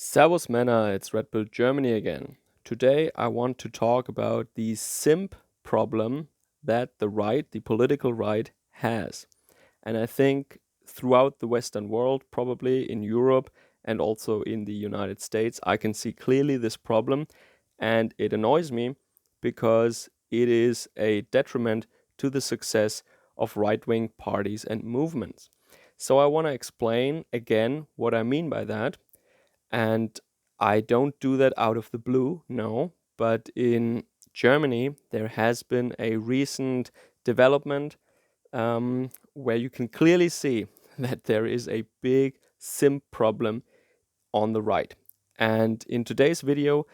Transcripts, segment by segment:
Servus Männer, it's Red Bull Germany again. Today I want to talk about the simp problem that the right, the political right, has. And I think throughout the Western world, probably in Europe and also in the United States, I can see clearly this problem. And it annoys me because it is a detriment to the success of right wing parties and movements. So I want to explain again what I mean by that. And I don't do that out of the blue, no. But in Germany, there has been a recent development where you can clearly see that there is a big simp problem on the right. And in today's video,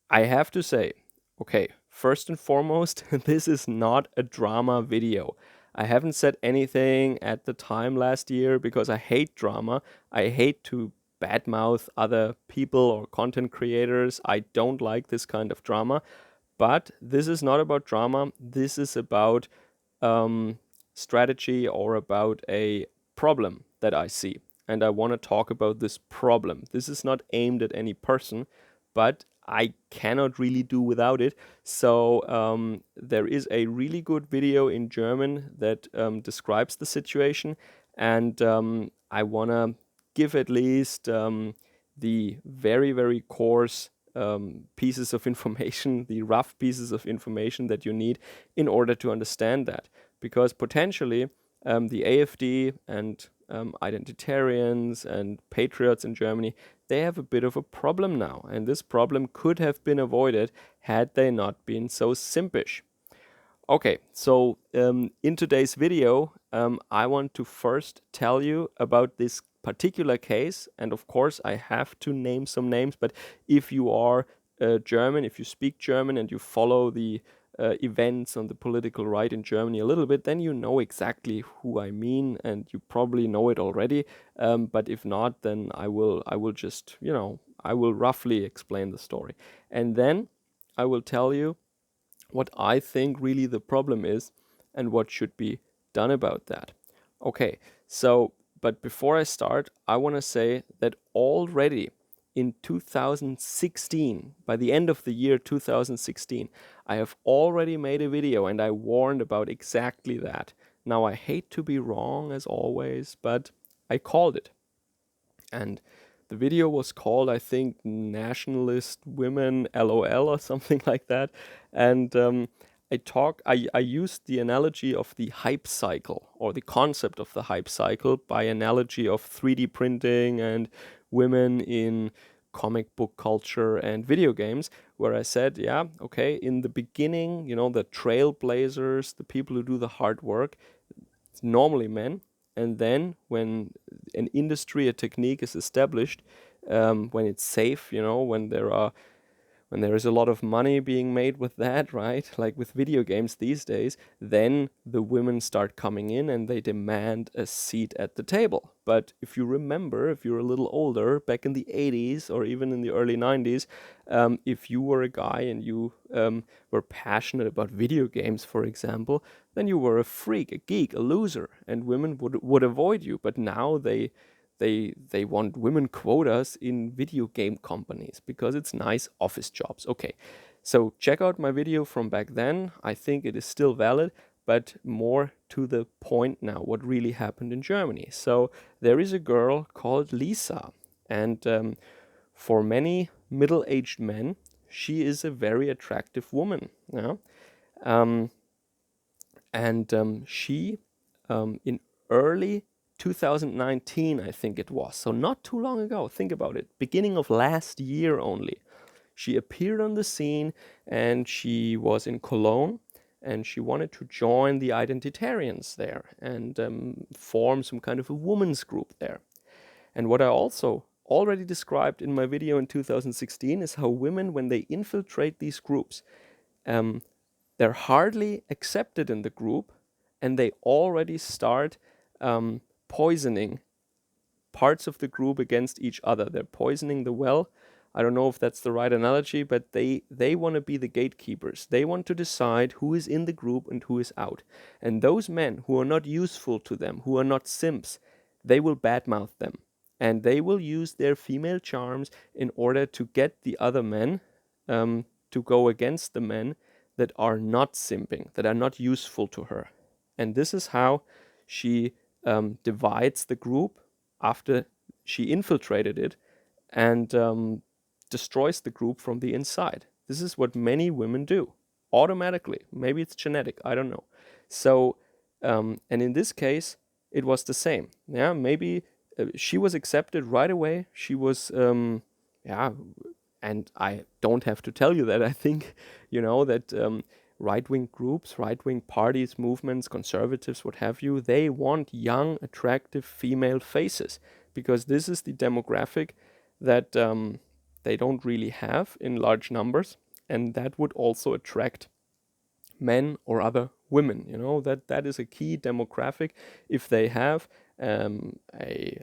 I have to say, okay, first and foremost, this is not a drama video. I haven't said anything at the time last year because I hate drama. I hate to badmouth other people or content creators. I don't like this kind of drama. But this is not about drama. This is about strategy or about a problem that I see. And I want to talk about this problem. This is not aimed at any person, but I cannot really do without it. So there is a really good video in German that describes the situation. And I want to give at least the very, very coarse pieces of information, the rough pieces of information that you need in order to understand that. Because potentially the AfD and identitarians and patriots in Germany, they have a bit of a problem now. And this problem could have been avoided had they not been so simpish. Okay, so in today's video, I want to first tell you about this particular case. And of course, I have to name some names. But if you are German, if you speak German and you follow the events on the political right in Germany a little bit, then you know exactly who I mean, and you probably know it already. But if not, then I will just, I will roughly explain the story. And then I will tell you what I think really the problem is and what should be done about that. Okay, so, but before I start, I want to say that already in 2016, by the end of the year 2016, I have already made a video and I warned about exactly that. Now, I hate to be wrong as always, but I called it. And the video was called, I think, Nationalist Women LOL or something like that. And I used the analogy of the hype cycle, or the concept of the hype cycle, by analogy of 3D printing and women in comic book culture and video games, where I said, yeah, okay, in the beginning, the trailblazers, the people who do the hard work, it's normally men. And then when an industry, a technique is established, when it's safe, when there is a lot of money being made with that, right? Like with video games these days, then the women start coming in and they demand a seat at the table. But if you remember, if you're a little older, back in the 80s or even in the early 90s, if you were a guy and you were passionate about video games, for example, then you were a freak, a geek, a loser, and women would avoid you. But now they want women quotas in video game companies because it's nice office jobs. Okay, so check out my video from back then. I think it is still valid, but more to the point now, what really happened in Germany. So there is a girl called Lisa, and for many middle-aged men, she is a very attractive woman. Yeah? Um, and she, in early 2019, I think it was, so not too long ago, think about it, beginning of last year only, she appeared on the scene and she was in Cologne and she wanted to join the identitarians there and form some kind of a women's group there. And what I also already described in my video in 2016 is how women, when they infiltrate these groups, they're hardly accepted in the group and they already start poisoning parts of the group against each other. They're poisoning the well. I don't know if that's the right analogy, but they want to be the gatekeepers. They want to decide who is in the group and who is out. And those men who are not useful to them, who are not simps, they will badmouth them. and they will use their female charms in order to get the other men to go against the men that are not simping, that are not useful to her. And this is how she divides the group after she infiltrated it and destroys the group from the inside. This is what many women do automatically. Maybe it's genetic, I don't know. So, and in this case, it was the same. Yeah, maybe she was accepted right away. She was, yeah, and I don't have to tell you that. I think, that right-wing groups, right-wing parties, movements, conservatives, what have you, they want young, attractive female faces because this is the demographic that they don't really have in large numbers, and that would also attract men or other women. That is a key demographic. If they have a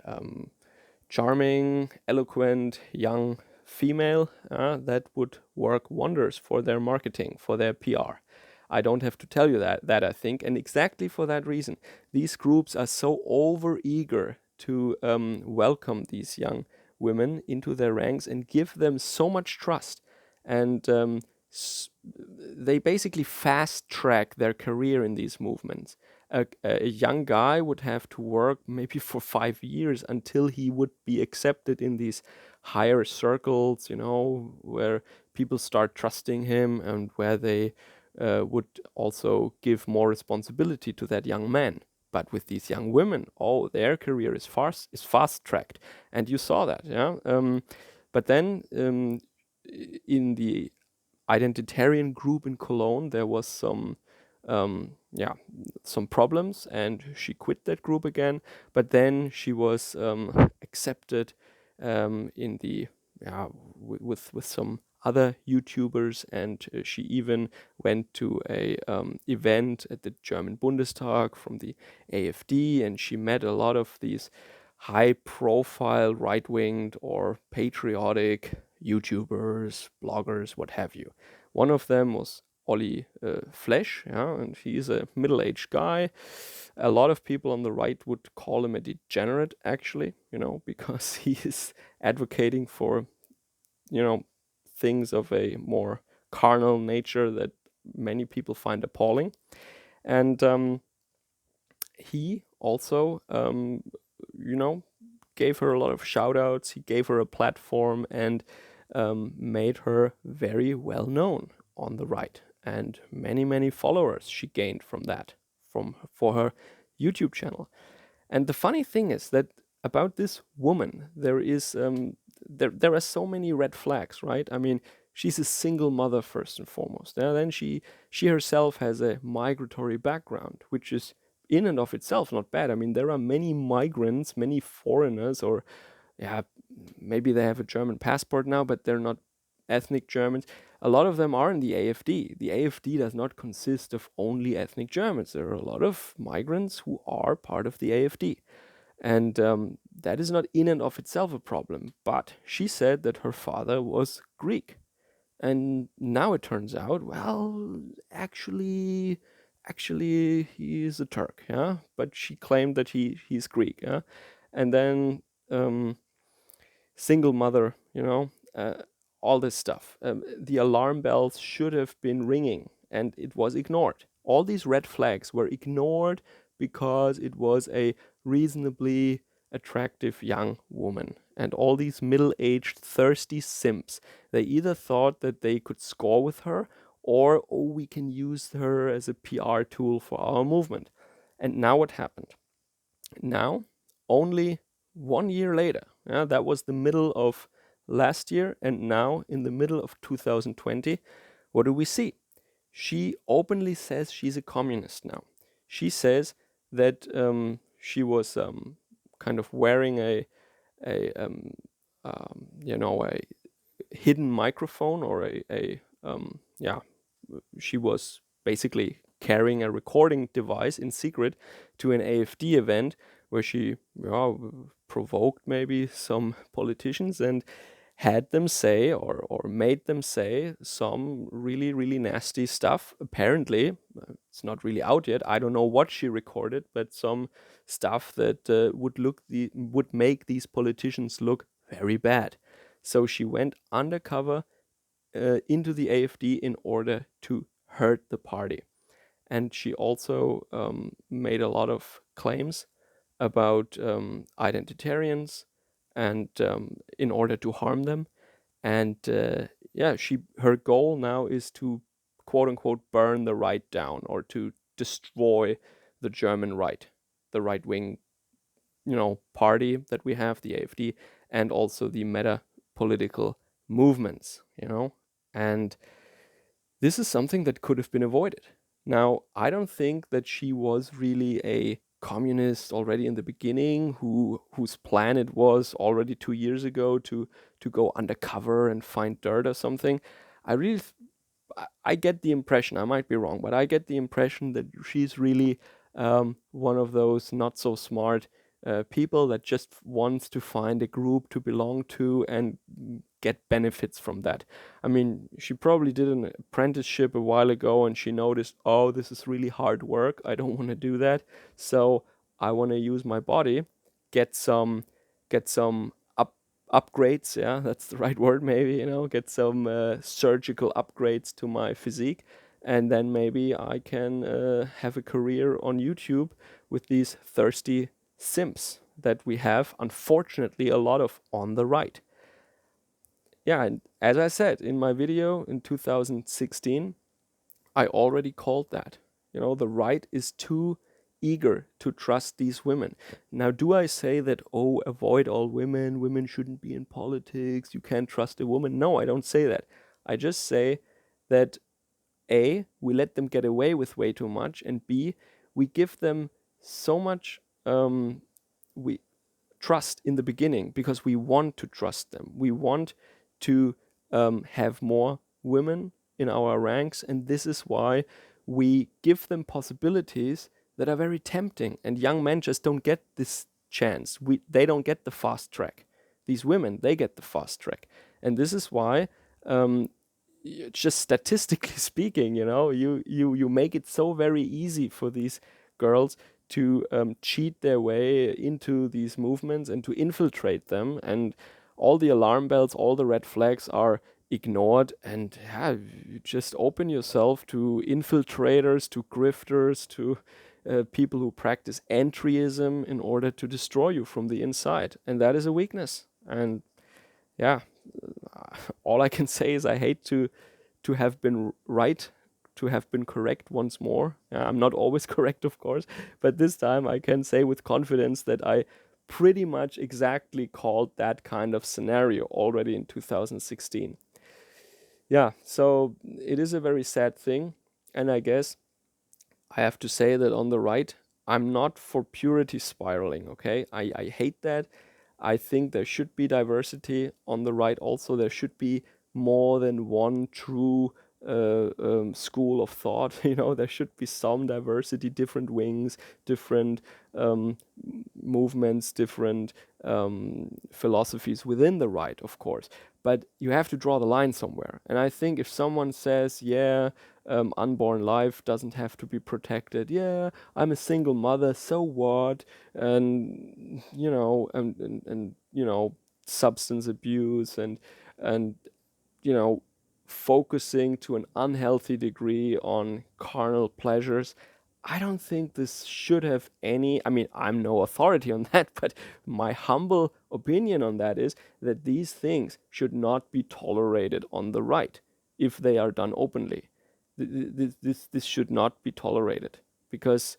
charming, eloquent, young female, that would work wonders for their marketing, for their PR. I don't have to tell you that I think, and exactly for that reason, these groups are so over eager to welcome these young women into their ranks and give them so much trust, and they basically fast track their career in these movements. A young guy would have to work maybe for 5 years until he would be accepted in these higher circles, where people start trusting him and where they would also give more responsibility to that young man. But with these young women, their career is fast tracked, and you saw that, yeah. But then in the identitarian group in Cologne, there was some problems, and she quit that group again. But then she was accepted in the with some other YouTubers, and she even went to a event at the German Bundestag from the AfD, and she met a lot of these high-profile right-winged or patriotic YouTubers, bloggers, what have you. One of them was Olli Flesch, yeah, and he's a middle-aged guy. A lot of people on the right would call him a degenerate, actually, because he is advocating for, things of a more carnal nature that many people find appalling. And he also, gave her a lot of shout outs. He gave her a platform and made her very well known on the right. And many, many followers she gained from that, for her YouTube channel. And the funny thing is that about this woman, there are so many red flags, right? I mean, she's a single mother first and foremost. And then she herself has a migratory background, which is in and of itself not bad. I mean, there are many migrants, many foreigners, or maybe they have a German passport now, but they're not ethnic Germans. A lot of them are in the AfD. The AfD does not consist of only ethnic Germans. There are a lot of migrants who are part of the AfD. And that is not in and of itself a problem. But she said that her father was Greek. And now it turns out, well, actually he is a Turk, yeah. But she claimed that he's Greek, yeah. And then single mother, all this stuff. The alarm bells should have been ringing, and it was ignored. All these red flags were ignored because it was a reasonably attractive young woman. And all these middle-aged, thirsty simps, they either thought that they could score with her, or, we can use her as a PR tool for our movement. And now what happened? Now, only 1 year later, that was the middle of last year, and now in the middle of 2020, what do we see? She openly says she's a communist now. She says that she was kind of wearing a hidden microphone, or she was basically carrying a recording device in secret to an AfD event where she provoked maybe some politicians and had them say, or made them say some really, really nasty stuff. Apparently, it's not really out yet. I don't know what she recorded, but some stuff that would make these politicians look very bad. So she went undercover into the AfD in order to hurt the party. And she also made a lot of claims about identitarians, and in order to harm them. And yeah, her goal now is to quote unquote burn the right down, or to destroy the German right, the right wing, party that we have, the AfD, and also the meta political movements, and this is something that could have been avoided. Now, I don't think that she was really a communist already in the beginning, whose plan it was already 2 years ago to go undercover and find dirt or something. I really I get the impression, I might be wrong, but I get the impression that she's really one of those not so smart people that just wants to find a group to belong to and get benefits from that. I mean, she probably did an apprenticeship a while ago and she noticed, oh, this is really hard work. I don't want to do that. So I want to use my body, get some upgrades, yeah, that's the right word, maybe, get some surgical upgrades to my physique, and then maybe I can have a career on YouTube with these thirsty simps that we have, unfortunately, a lot of on the right. Yeah, and as I said in my video in 2016, I already called that. The right is too eager to trust these women. Now, do I say that, oh, avoid all women, women shouldn't be in politics, you can't trust a woman? No, I don't say that. I just say that A, we let them get away with way too much, and B, we give them so much we trust in the beginning because we want to trust them. We want to have more women in our ranks, and this is why we give them possibilities that are very tempting. And young men just don't get this chance. They don't get the fast track. These women, they get the fast track, and this is why. Just statistically speaking, you make it so very easy for these girls to cheat their way into these movements and to infiltrate them, and all the alarm bells, all the red flags are ignored, and yeah, you just open yourself to infiltrators, to grifters, to people who practice entryism in order to destroy you from the inside, and that is a weakness. And yeah, all I can say is I hate to have been right, to have been correct once more. I'm not always correct, of course, but this time I can say with confidence that I pretty much exactly called that kind of scenario already in 2016. Yeah, so it is a very sad thing, and I guess I have to say that on the right, I'm not for purity spiraling, okay? I hate that. I think there should be diversity on the right also. There should be more than one true school of thought. There should be some diversity, different wings, different movements, different philosophies within the right, of course. But you have to draw the line somewhere. And I think if someone says, yeah, unborn life doesn't have to be protected, yeah, I'm a single mother, so what? And substance abuse and focusing to an unhealthy degree on carnal pleasures. I don't think this should have any. I mean, I'm no authority on that, but my humble opinion on that is that these things should not be tolerated on the right if they are done openly. This should not be tolerated because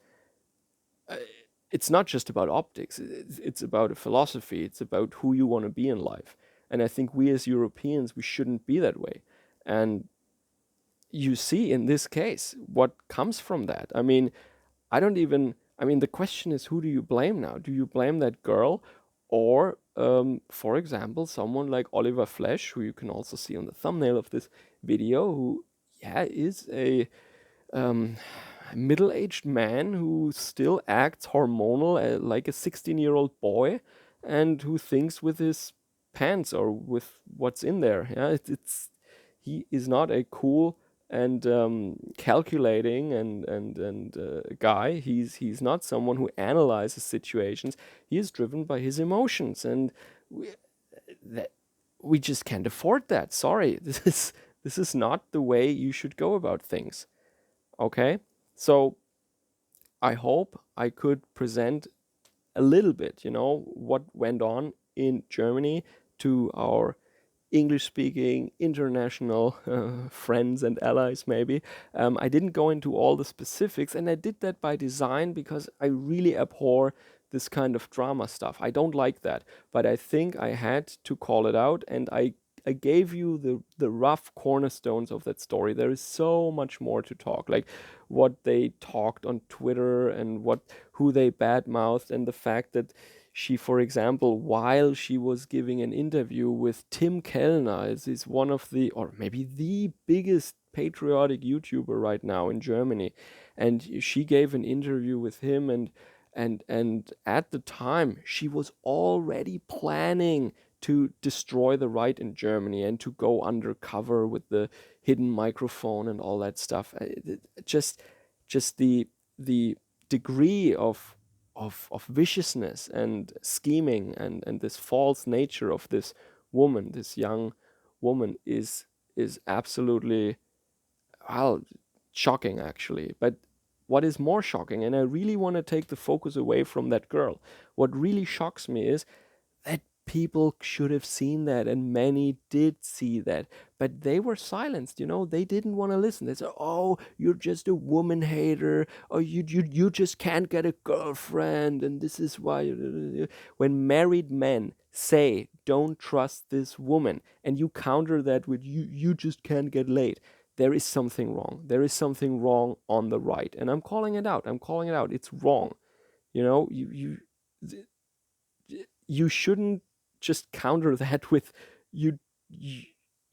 it's not just about optics. It's about a philosophy. It's about who you want to be in life. And I think we as Europeans, we shouldn't be that way. And you see in this case what comes from that. I mean, the question is, who do you blame now? Do you blame that girl, or, for example, someone like Oliver Flesch, who you can also see on the thumbnail of this video, who, yeah, is a middle-aged man who still acts hormonal like a 16-year-old boy, and who thinks with his pants or with what's in there. Yeah, it's he is not a cool and calculating and guy. He's not someone who analyzes situations. He is driven by his emotions, and we, that we just can't afford that. Sorry, this is not the way you should go about things. Okay, so I hope I could present a little bit, what went on in Germany to our English speaking international friends and allies, maybe. I didn't go into all the specifics, and I did that by design because I really abhor this kind of drama stuff. I don't like that, but I think I had to call it out, and I gave you the rough cornerstones of that story. There is so much more to talk, like what they talked on Twitter and who they badmouthed, and the fact that she, for example, while she was giving an interview with Tim Kellner, is one of the, or maybe the biggest patriotic YouTuber right now in Germany, and she gave an interview with him, and at the time she was already planning to destroy the right in Germany and to go undercover with the hidden microphone and all that stuff. Just the degree of viciousness and scheming and this false nature of this woman, this young woman, is absolutely, well, shocking actually. But what is more shocking, and I really want to take the focus away from that girl, what really shocks me is that people should have seen that, and many did see that, but they were silenced. They didn't want to listen. They said, "Oh, you're just a woman hater, or you just can't get a girlfriend, and this is why." When married men say, "Don't trust this woman," and you counter that with, "You just can't get laid," there is something wrong. There is something wrong on the right, and I'm calling it out. I'm calling it out. It's wrong. You shouldn't just counter that with, you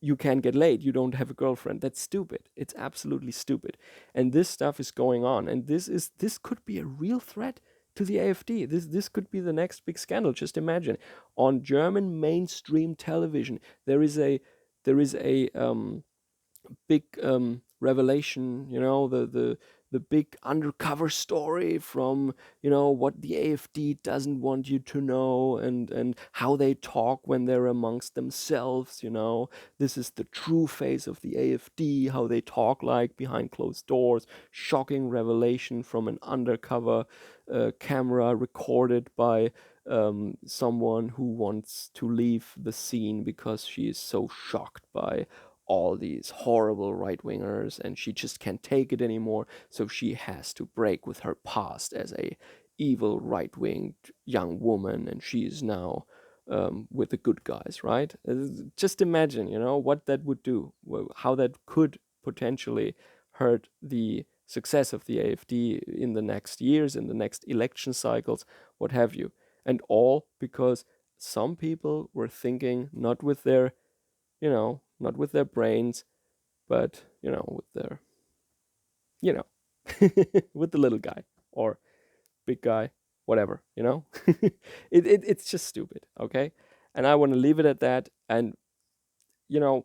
you can't get laid, you don't have a girlfriend. That's stupid. It's absolutely stupid. And this stuff is going on, and this could be a real threat to the AfD. This could be the next big scandal. Just imagine, on German mainstream television, there is a big revelation, the big undercover story from, what the AfD doesn't want you to know, and how they talk when they're amongst themselves. This is the true face of the AfD, how they talk like behind closed doors. Shocking revelation from an undercover camera recorded by someone who wants to leave the scene because she is so shocked by all these horrible right wingers, and she just can't take it anymore. So she has to break with her past as a evil right winged young woman, and she is now with the good guys, right? Just imagine, what that would do, how that could potentially hurt the success of the AfD in the next years, in the next election cycles, what have you. And all because some people were thinking not with their, not with their brains, but, with their, you know, with the little guy or big guy, whatever, it's just stupid, okay? And I want to leave it at that. And, you know,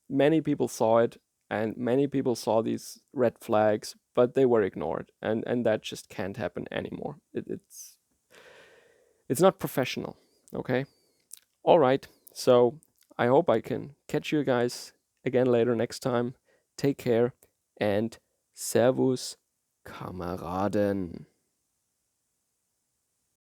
many people saw it, and many people saw these red flags, but they were ignored. And that just can't happen anymore. It's not professional, okay? All right. So I hope I can catch you guys again later next time. Take care, and Servus, Kameraden.